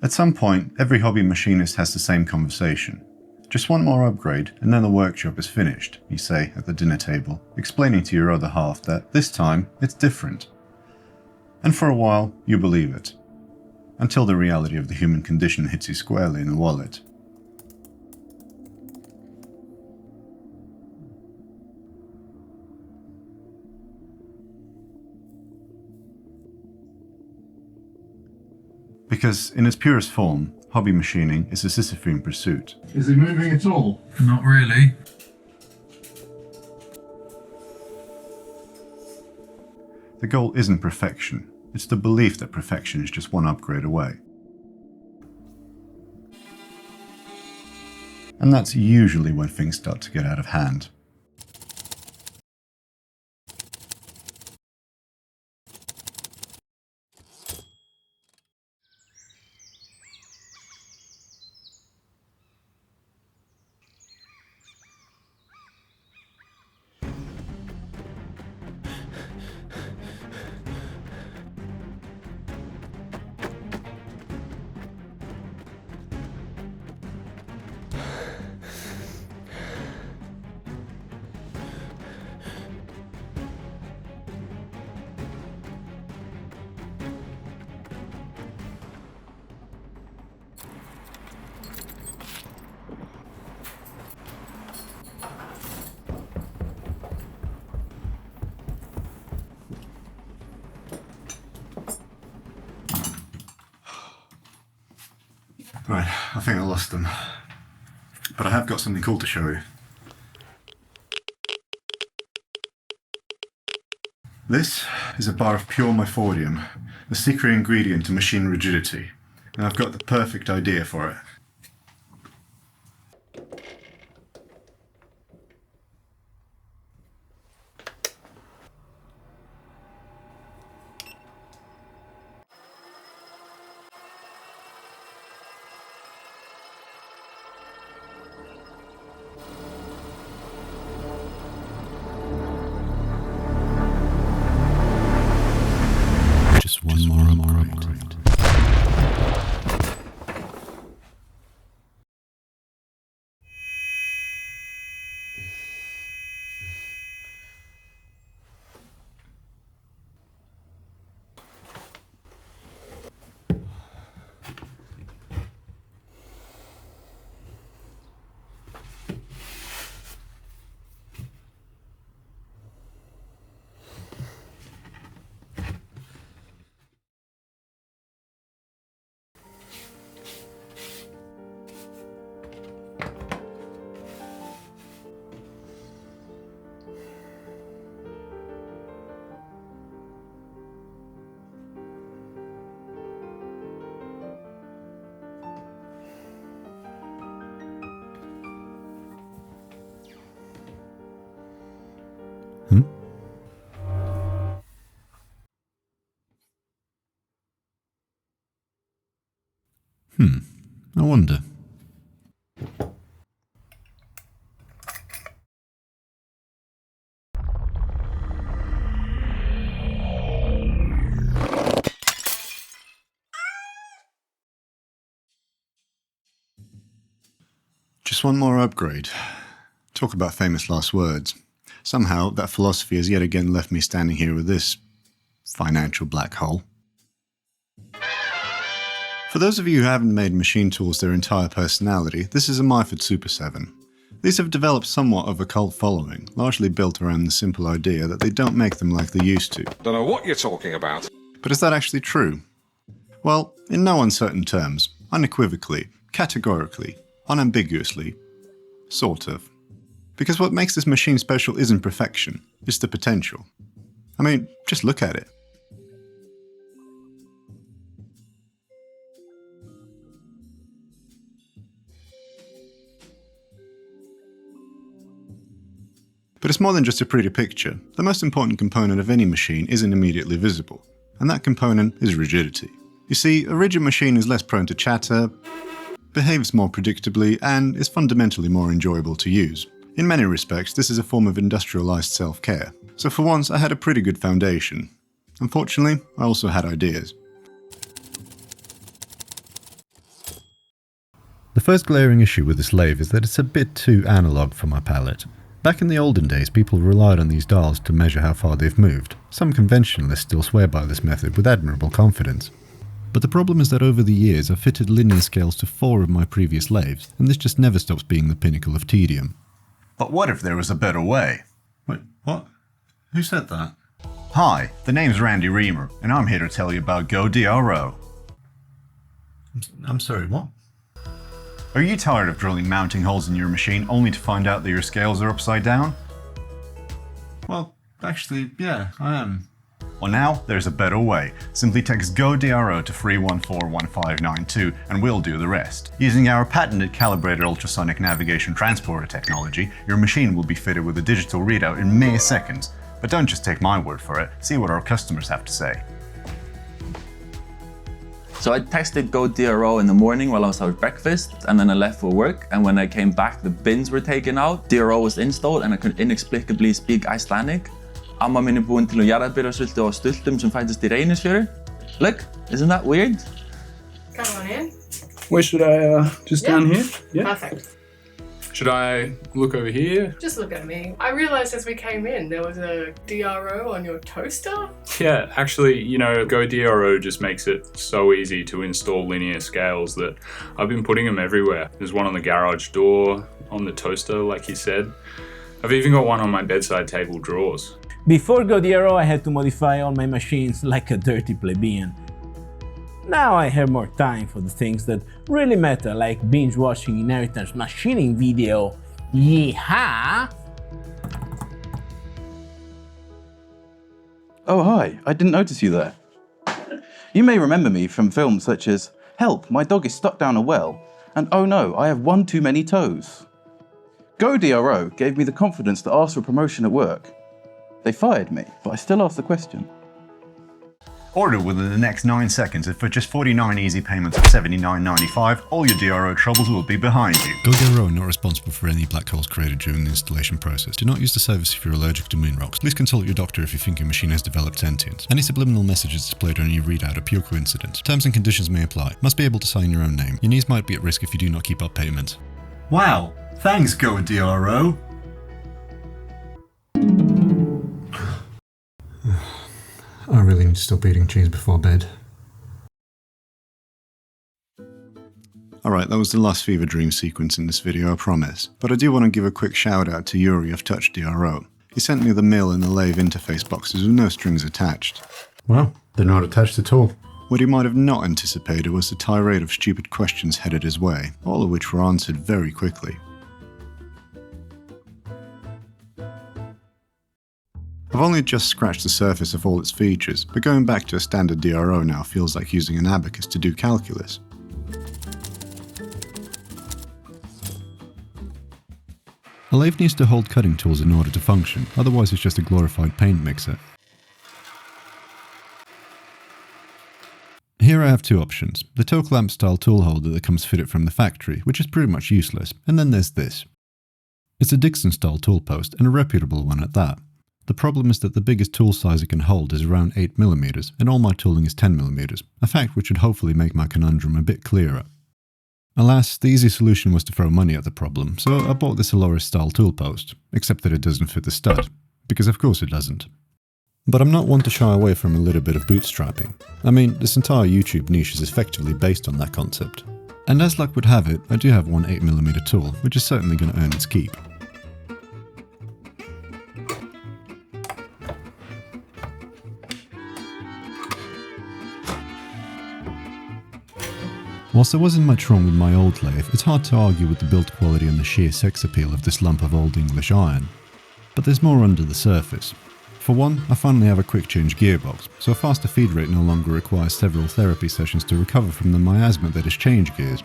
At some point, every hobby machinist has the same conversation. Just one more upgrade and then the workshop is finished, you say at the dinner table, explaining to your other half that this time it's different. And for a while, you believe it. Until the reality of the human condition hits you squarely in the wallet. Because in its purest form, hobby machining is a Sisyphean pursuit. Is it moving at all? Not really. The goal isn't perfection, it's the belief that perfection is just one upgrade away. And that's usually when things start to get out of hand. Right, I think I lost them. But I have got something cool to show you. This is a bar of pure myfordium, the secret ingredient to machine rigidity, and I've got the perfect idea for it. One more upgrade. I wonder. Just one more upgrade. Talk about famous last words. Somehow, that philosophy has yet again left me standing here with this financial black hole. For those of you who haven't made machine tools their entire personality, this is a myford Super 7. These have developed somewhat of a cult following, largely built around the simple idea that they don't make them like they used to. Don't know what you're talking about. But is that actually true? Well, in no uncertain terms, unequivocally, categorically, unambiguously, sort of. Because what makes this machine special isn't perfection, it's the potential. I mean, just look at it. But it's more than just a pretty picture. The most important component of any machine isn't immediately visible, and that component is rigidity. You see, a rigid machine is less prone to chatter, behaves more predictably, and is fundamentally more enjoyable to use. In many respects, this is a form of industrialized self-care. So for once, I had a pretty good foundation. Unfortunately, I also had ideas. The first glaring issue with this lathe is that it's a bit too analog for my palate. Back in the olden days, people relied on these dials to measure how far they've moved. Some conventionalists still swear by this method with admirable confidence. But the problem is that over the years I've fitted linear scales to 4 of my previous lathes, and this just never stops being the pinnacle of tedium. But what if there was a better way? Wait, what? Who said that? Hi, the name's Randy Reamer, and I'm here to tell you about GoDRO. I'm sorry, what? Are you tired of drilling mounting holes in your machine only to find out that your scales are upside down? Well, actually, yeah, I am. Well, now there's a better way. Simply text GoDRO to 3141592 and we'll do the rest. Using our patented calibrated ultrasonic navigation transporter technology, your machine will be fitted with a digital readout in mere seconds. But don't just take my word for it, see what our customers have to say. So I texted GoDRO in the morning while I was having breakfast, and then I left for work, and when I came back the bins were taken out, DRO was installed and I could inexplicably speak Icelandic. Amma mín búin til að jarðarbyrjasöldu á stultum sem fæddist í Reynisfjöru. Look, isn't that weird? Come on in. Where should I, just down here? Yeah. Perfect. Should I look over here? Just look at me. I realised as we came in there was a DRO on your toaster. Yeah, actually, you know, GoDRO just makes it so easy to install linear scales that I've been putting them everywhere. There's one on the garage door, on the toaster, like you said. I've even got one on my bedside table drawers. Before GoDRO, I had to modify all my machines like a dirty plebeian. Now I have more time for the things that really matter, like binge-watching Inheritance machining video. Yeehaw! Oh hi, I didn't notice you there. You may remember me from films such as Help, my dog is stuck down a well, and Oh no, I have one too many toes. GoDRO gave me the confidence to ask for a promotion at work. They fired me, but I still asked the question. Order within the next 9 seconds and for just 49 easy payments of $79.95, all your DRO troubles will be behind you. GoDRO are not responsible for any black holes created during the installation process. Do not use the service if you're allergic to moon rocks. Please consult your doctor if you think your machine has developed sentience. Any subliminal messages displayed on your readout are pure coincidence. Terms and conditions may apply. Must be able to sign your own name. Your knees might be at risk if you do not keep up payments. Wow, thanks GoDRO. I really need to stop eating cheese before bed. Alright, that was the last fever dream sequence in this video, I promise. But I do want to give a quick shout out to Yuri of Touch DRO. He sent me the mill and the lathe interface boxes with no strings attached. Well, they're not attached at all. What he might have not anticipated was the tirade of stupid questions headed his way, all of which were answered very quickly. I've only just scratched the surface of all its features, but going back to a standard DRO now feels like using an abacus to do calculus. A lathe needs to hold cutting tools in order to function, otherwise it's just a glorified paint mixer. Here I have two options: the toe clamp style tool holder that comes fitted from the factory, which is pretty much useless, and then there's this. It's a Dixon style tool post, and a reputable one at that. The problem is that the biggest tool size it can hold is around 8mm, and all my tooling is 10mm, a fact which should hopefully make my conundrum a bit clearer. Alas, the easy solution was to throw money at the problem, so I bought this Aloris style tool post, except that it doesn't fit the stud, because of course it doesn't. But I'm not one to shy away from a little bit of bootstrapping. I mean, this entire YouTube niche is effectively based on that concept. And as luck would have it, I do have one 8mm tool, which is certainly going to earn its keep. Whilst there wasn't much wrong with my old lathe, it's hard to argue with the build quality and the sheer sex appeal of this lump of old English iron. But there's more under the surface. For one, I finally have a quick change gearbox, so a faster feed rate no longer requires several therapy sessions to recover from the miasma that is change gears.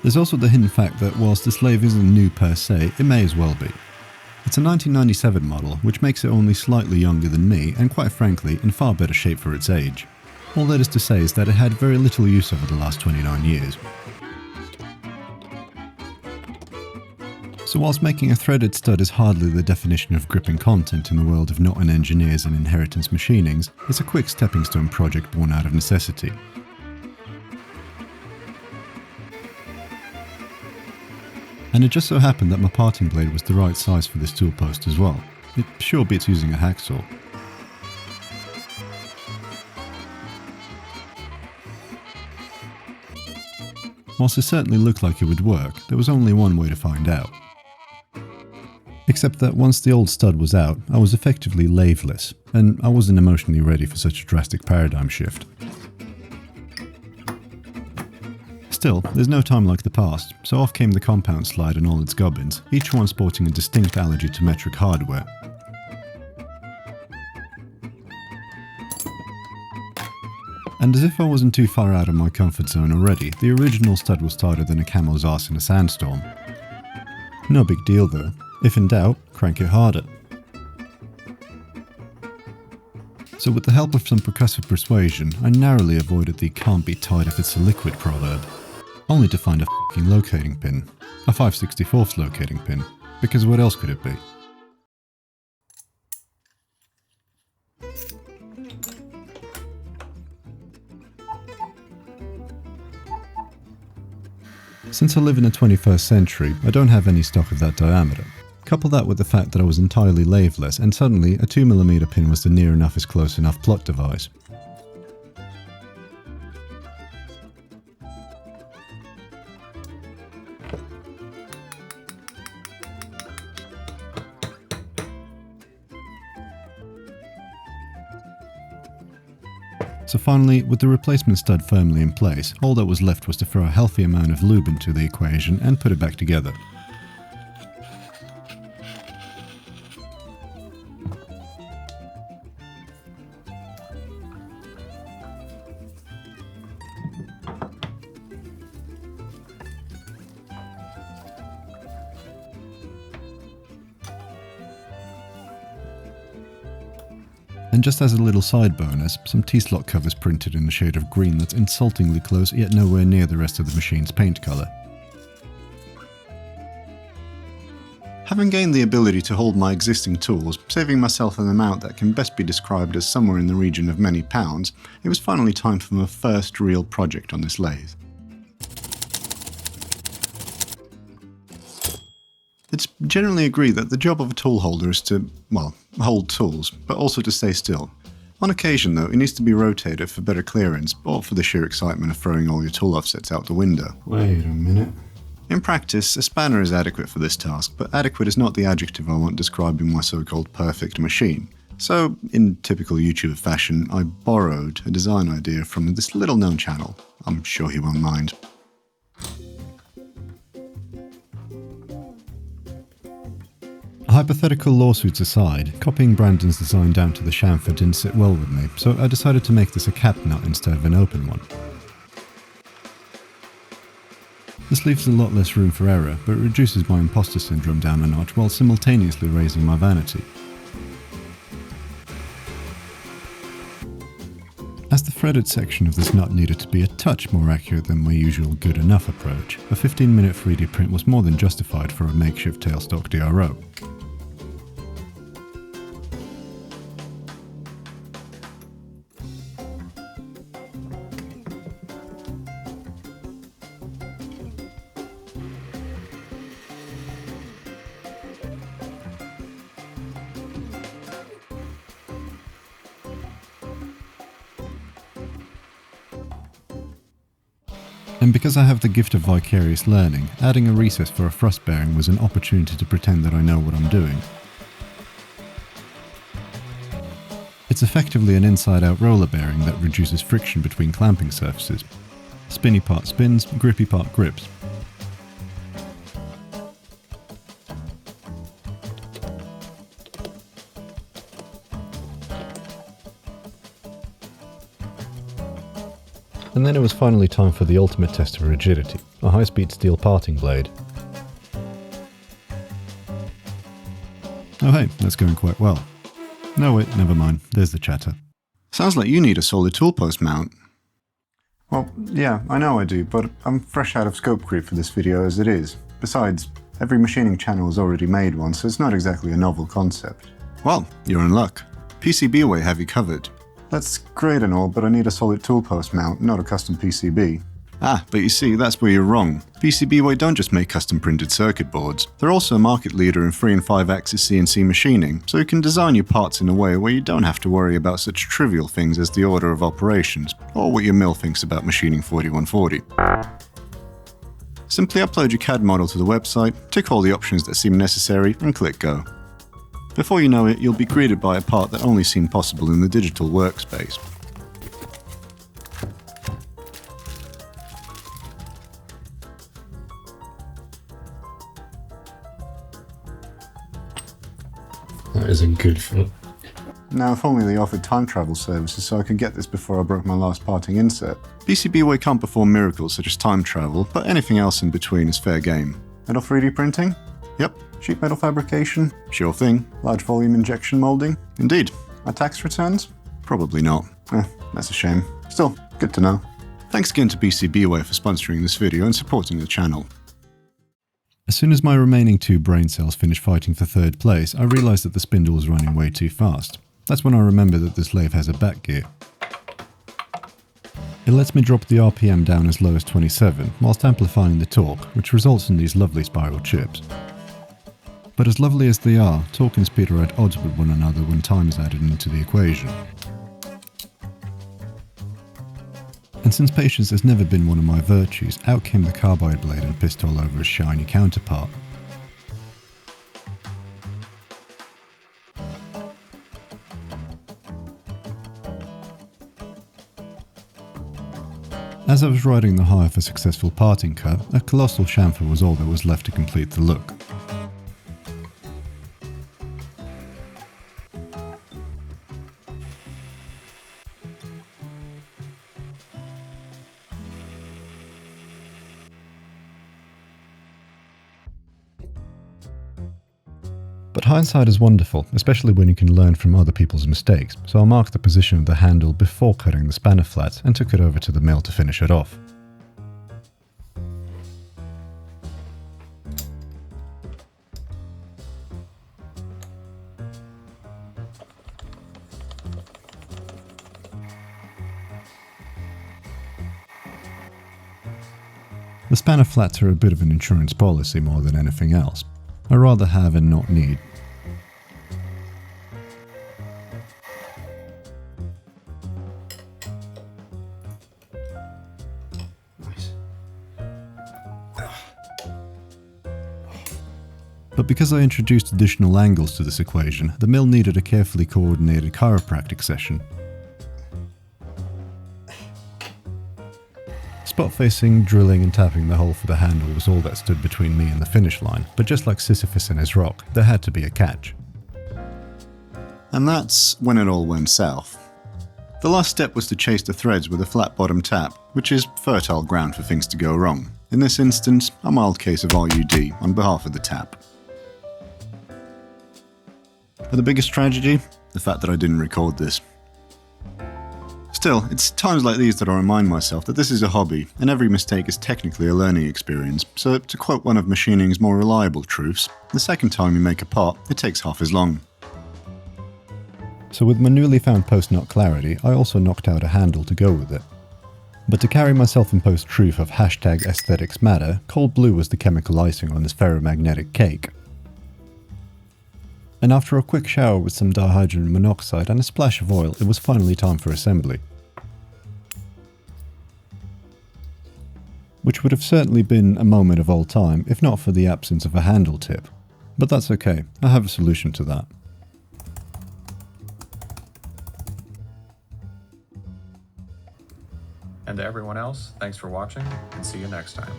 There's also the hidden fact that whilst this lathe isn't new per se, it may as well be. It's a 1997 model, which makes it only slightly younger than me, and quite frankly, in far better shape for its age. All that is to say is that it had very little use over the last 29 years. So whilst making a threaded stud is hardly the definition of gripping content in the world of Nottingham engineers and inheritance machinings, it's a quick stepping stone project born out of necessity. And it just so happened that my parting blade was the right size for this tool post as well. It sure beats using a hacksaw. Whilst it certainly looked like it would work, there was only one way to find out. Except that once the old stud was out, I was effectively latheless, and I wasn't emotionally ready for such a drastic paradigm shift. Still, there's no time like the past, so off came the compound slide and all its gubbins, each one sporting a distinct allergy to metric hardware. And as if I wasn't too far out of my comfort zone already, the original stud was tighter than a camel's arse in a sandstorm. No big deal though. If in doubt, crank it harder. So with the help of some percussive persuasion, I narrowly avoided the "can't be tied if it's a liquid" proverb, only to find a f***ing locating pin. A 5/64 locating pin, because what else could it be? Since I live in the 21st century, I don't have any stock of that diameter. Couple that with the fact that I was entirely latheless, and suddenly a 2mm pin was the near enough is close enough plot device. So finally, with the replacement stud firmly in place, all that was left was to throw a healthy amount of lube into the equation and put it back together. And just as a little side bonus, some T-slot covers printed in a shade of green that's insultingly close yet nowhere near the rest of the machine's paint colour. Having gained the ability to hold my existing tools, saving myself an amount that can best be described as somewhere in the region of many pounds, it was finally time for my first real project on this lathe. It's generally agreed that the job of a tool holder is to, well, hold tools, but also to stay still. On occasion though, it needs to be rotated for better clearance, or for the sheer excitement of throwing all your tool offsets out the window. Wait a minute. In practice, a spanner is adequate for this task, but adequate is not the adjective I want describing my so-called perfect machine. So, in typical YouTuber fashion, I borrowed a design idea from this little-known channel. I'm sure he won't mind. Hypothetical lawsuits aside, copying Brandon's design down to the chamfer didn't sit well with me, so I decided to make this a cap nut instead of an open one. This leaves a lot less room for error, but reduces my imposter syndrome down a notch while simultaneously raising my vanity. As the threaded section of this nut needed to be a touch more accurate than my usual good enough approach, a 15-minute 3D print was more than justified for a makeshift tailstock DRO. And because I have the gift of vicarious learning, adding a recess for a thrust bearing was an opportunity to pretend that I know what I'm doing. It's effectively an inside-out roller bearing that reduces friction between clamping surfaces. Spinny part spins, grippy part grips. And then it was finally time for the ultimate test of rigidity, a high-speed steel parting blade. Oh hey, that's going quite well. No wait, never mind, there's the chatter. Sounds like you need a solid tool post mount. Well, yeah, I know I do, but I'm fresh out of scope creep for this video as it is. Besides, Every machining channel has already made one, so it's not exactly a novel concept. Well, you're in luck. PCBWay have you covered. That's great and all, but I need a solid tool post mount, not a custom PCB. Ah, but you see, that's where you're wrong. PCBWay don't just make custom printed circuit boards. They're also a market leader in 3 and 5 axis CNC machining, so you can design your parts in a way where you don't have to worry about such trivial things as the order of operations, or what your mill thinks about machining 4140. Simply upload your CAD model to the website, tick all the options that seem necessary, and click go. Before you know it, you'll be greeted by a part that only seemed possible in the digital workspace. That is a good foot. Now, if only they offered time travel services so I could get this before I broke my last parting insert. PCBWay can't perform miracles such as time travel, but anything else in between is fair game. Metal 3D printing? Yep. Sheet metal fabrication? Sure thing. Large volume injection molding? Indeed. My tax returns? Probably not. That's a shame. Still, good to know. Thanks again to PCBWay for sponsoring this video and supporting the channel. As soon as my remaining 2 brain cells finished fighting for 3rd place, I realised that the spindle was running way too fast. That's when I remembered that this lathe has a back gear. It lets me drop the RPM down as low as 27, whilst amplifying the torque, which results in these lovely spiral chips. But as lovely as they are, torque and speed are at odds with one another when time is added into the equation. And since patience has never been one of my virtues, out came the carbide blade and pissed all over his shiny counterpart. As I was riding the high of a successful parting cut, a colossal chamfer was all that was left to complete the look. But hindsight is wonderful, especially when you can learn from other people's mistakes, so I marked the position of the handle before cutting the spanner flats and took it over to the mill to finish it off. The spanner flats are a bit of an insurance policy more than anything else. I rather have and not need. But because I introduced additional angles to this equation, the mill needed a carefully coordinated chiropractic session. Spot-facing, drilling and tapping the hole for the handle was all that stood between me and the finish line, but just like Sisyphus and his rock, there had to be a catch. And that's when it all went south. The last step was to chase the threads with a flat bottom tap, which is fertile ground for things to go wrong. In this instance, a mild case of RUD on behalf of the tap. But the biggest tragedy? The fact that I didn't record this. Still, it's times like these that I remind myself that this is a hobby, and every mistake is technically a learning experience, so to quote one of machining's more reliable truths, the second time you make a part, it takes half as long. So with my newly found post-nut clarity, I also knocked out a handle to go with it. But to carry my self-imposed truth of hashtag aesthetics matter, cold blue was the chemical icing on this ferromagnetic cake. And after a quick shower with some dihydrogen monoxide and a splash of oil, it was finally time for assembly. Which would have certainly been a moment of old time, if not for the absence of a handle tip. But that's okay, I have a solution to that. And to everyone else, thanks for watching, and see you next time.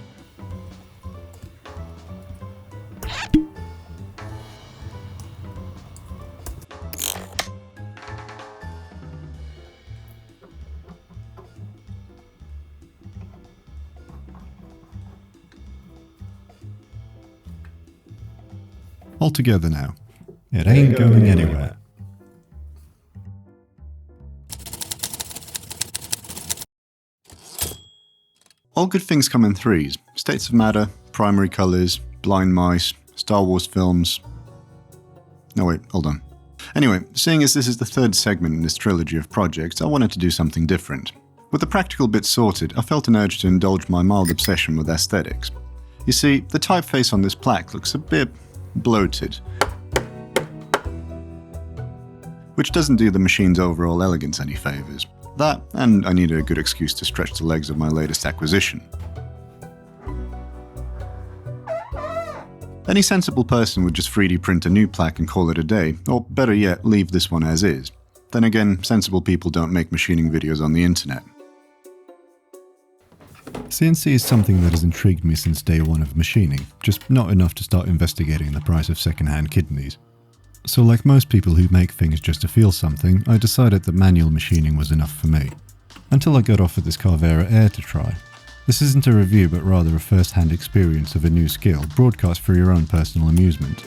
All together now. It ain't going anywhere. All good things come in threes. States of matter, primary colours, blind mice, Star Wars films. No wait, hold on. Anyway, seeing as this is the third segment in this trilogy of projects, I wanted to do something different. With the practical bits sorted, I felt an urge to indulge my mild obsession with aesthetics. You see, the typeface on this plaque looks a bit bloated, which doesn't do the machine's overall elegance any favours. That, and I needed a good excuse to stretch the legs of my latest acquisition. Any sensible person would just 3D print a new plaque and call it a day, or better yet, leave this one as is. Then again, sensible people don't make machining videos on the internet. CNC is something that has intrigued me since day one of machining, just not enough to start investigating the price of second-hand kidneys. So like most people who make things just to feel something, I decided that manual machining was enough for me. Until I got offered this Carvera Air to try. This isn't a review but rather a first-hand experience of a new skill, broadcast for your own personal amusement.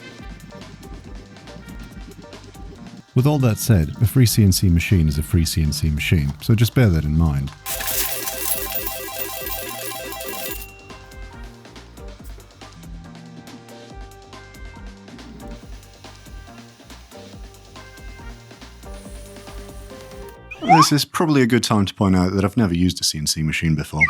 With all that said, a free CNC machine is a free CNC machine, so just bear that in mind. This is probably a good time to point out that I've never used a CNC machine before.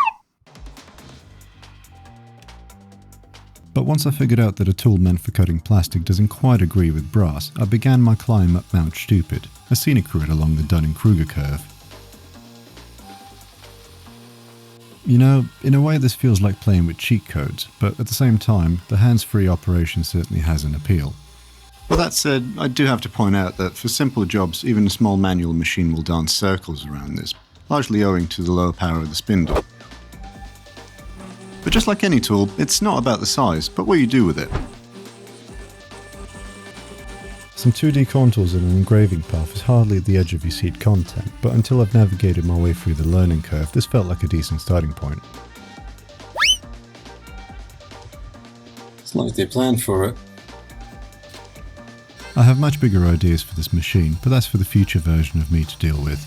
But once I figured out that a tool meant for cutting plastic doesn't quite agree with brass, I began my climb up Mount Stupid, a scenic route along the Dunning-Kruger curve. You know, in a way this feels like playing with cheat codes, but at the same time, the hands-free operation certainly has an appeal. With that said, I do have to point out that for simple jobs, even a small manual machine will dance circles around this, largely owing to the low power of the spindle. But just like any tool, it's not about the size, but what you do with it. Some 2D contours in an engraving path is hardly at the edge of your seat content, but until I've navigated my way through the learning curve, this felt like a decent starting point. It's like they planned for it. I have much bigger ideas for this machine, but that's for the future version of me to deal with.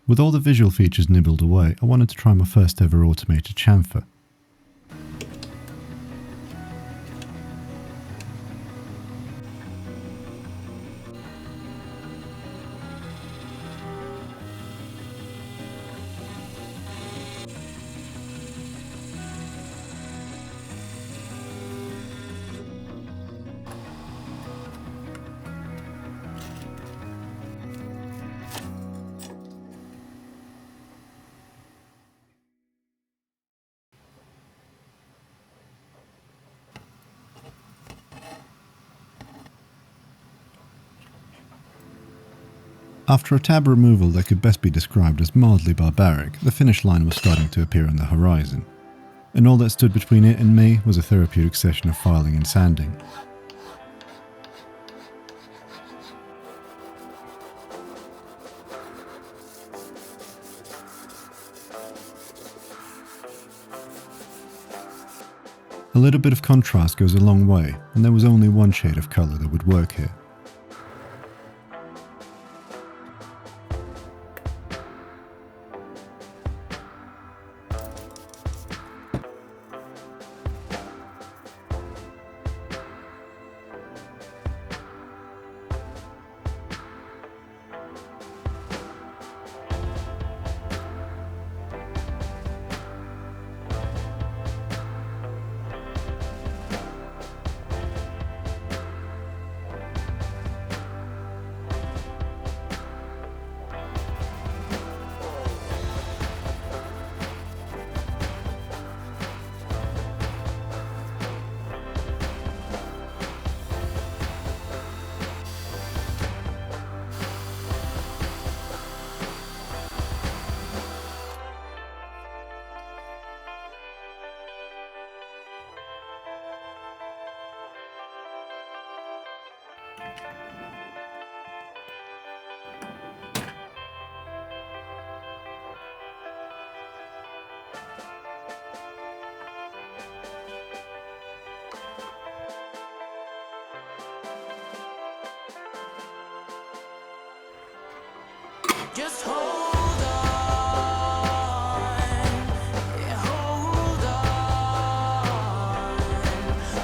With all the visual features nibbled away, I wanted to try my first ever automated chamfer. After a tab removal that could best be described as mildly barbaric, the finish line was starting to appear on the horizon. And all that stood between it and me was a therapeutic session of filing and sanding. A little bit of contrast goes a long way, and there was only one shade of colour that would work here. Just hold on, yeah, hold on.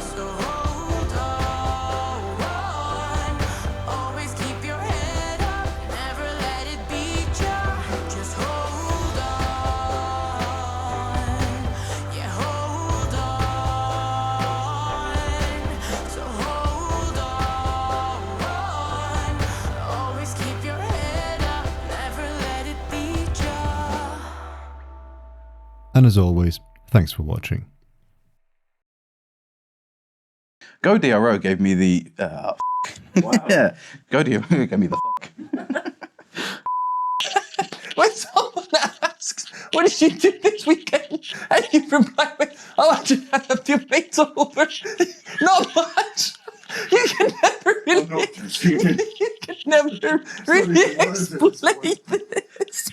So hold on, always keep your head up, never let it beat ya. Just hold on, yeah, hold on. So hold on, always keep your head up, never let it beat ya. And as always, thanks for watching. GoDRO gave me the. Yeah, GoDRO gave me the. When someone asks, what did you do this weekend? And you reply with, oh, I just had a few mates over. Not much. You can never really, you can never really explain this.